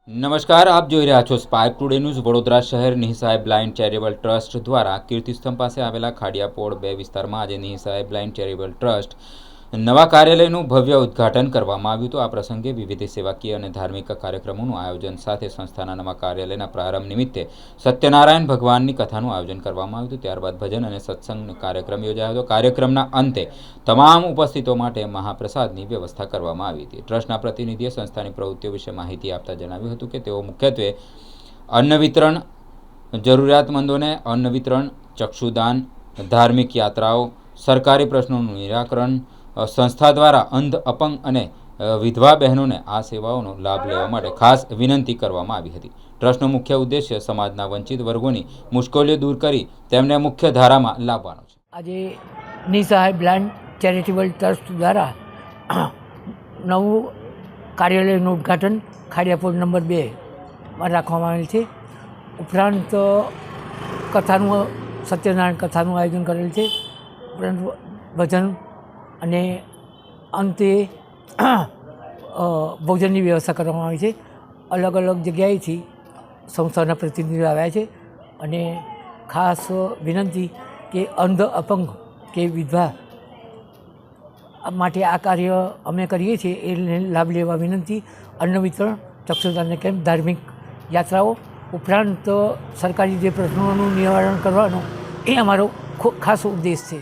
નમસ્કાર, આપ જોઈ રહ્યા છો સ્પાર્ક ટુડે ન્યૂઝ. વડોદરા શહેર નિઃસહાય બ્લાઇન્ડ ચેરિટેબલ ટ્રસ્ટ દ્વારા કીર્તિસ્તંભ પાસે આવેલા ખાડિયાપોળ 2 વિસ્તારમાં આજે નિઃસહાય બ્લાઇન્ડ ચેરિટેબલ ટ્રસ્ટ નવા કાર્યાલયનું ભવ્ય ઉદ્ઘાટન કરવામાં આવ્યું હતું. આ પ્રસંગે વિવિધ સેવાકીય અને ધાર્મિક કાર્યક્રમોનું આયોજન સાથે સંસ્થાના નવા કાર્યાલયના પ્રારંભ નિમિત્તે સત્યનારાયણ ભગવાનની કથાનું આયોજન કરવામાં આવ્યું હતું. ત્યારબાદ ભજન અને સત્સંગ કાર્યક્રમ યોજાયો હતો. કાર્યક્રમના અંતે તમામ ઉપસ્થિતો માટે મહાપ્રસાદની વ્યવસ્થા કરવામાં આવી હતી. ટ્રસ્ટના પ્રતિનિધિએ સંસ્થાની પ્રવૃત્તિઓ વિશે માહિતી આપતા જણાવ્યું હતું કે તેઓ મુખ્યત્વે અન્ન વિતરણ, જરૂરિયાતમંદોને અન્ન વિતરણ, ચક્ષુદાન, ધાર્મિક યાત્રાઓ, સરકારી પ્રશ્નોનું નિરાકરણ, સંસ્થા દ્વારા અંધ, અપંગ અને વિધવા બહેનોને આ સેવાઓનો લાભ લેવા માટે ખાસ વિનંતી કરવામાં આવી હતી. ટ્રસ્ટનો મુખ્ય ઉદ્દેશ્ય સમાજના વંચિત વર્ગોની મુશ્કેલીઓ દૂર કરી તેમને મુખ્ય ધારામાં લાવવાનો છે. આજે નિઃસહાય બ્લાઇન્ડ ચેરિટેબલ ટ્રસ્ટ દ્વારા નવું કાર્યાલયનું ઉદ્ઘાટન ખાડિયાપોળ નંબર 2માં રાખવામાં આવેલ છે. ઉપરાંત કથાનું સત્યનારાયણ કથાનું આયોજન કરેલ છે. ઉપરાંત ભજન અને અંતે ભોજનની વ્યવસ્થા કરવામાં આવી છે. અલગ અલગ જગ્યાએથી સંસ્થાના પ્રતિનિધિઓ આવ્યા છે અને ખાસ વિનંતી કે અંધ, અપંગ કે વિધવા માટે આ કાર્ય અમે કરીએ છીએ એ લાભ લેવા વિનંતી. અન્ન વિતરણ, ચક્ષુદાન કેમ્પ, ધાર્મિક યાત્રાઓ ઉપરાંત સરકારી જે પ્રશ્નોનું નિવારણ કરવાનો એ અમારો ખાસ ઉદ્દેશ છે.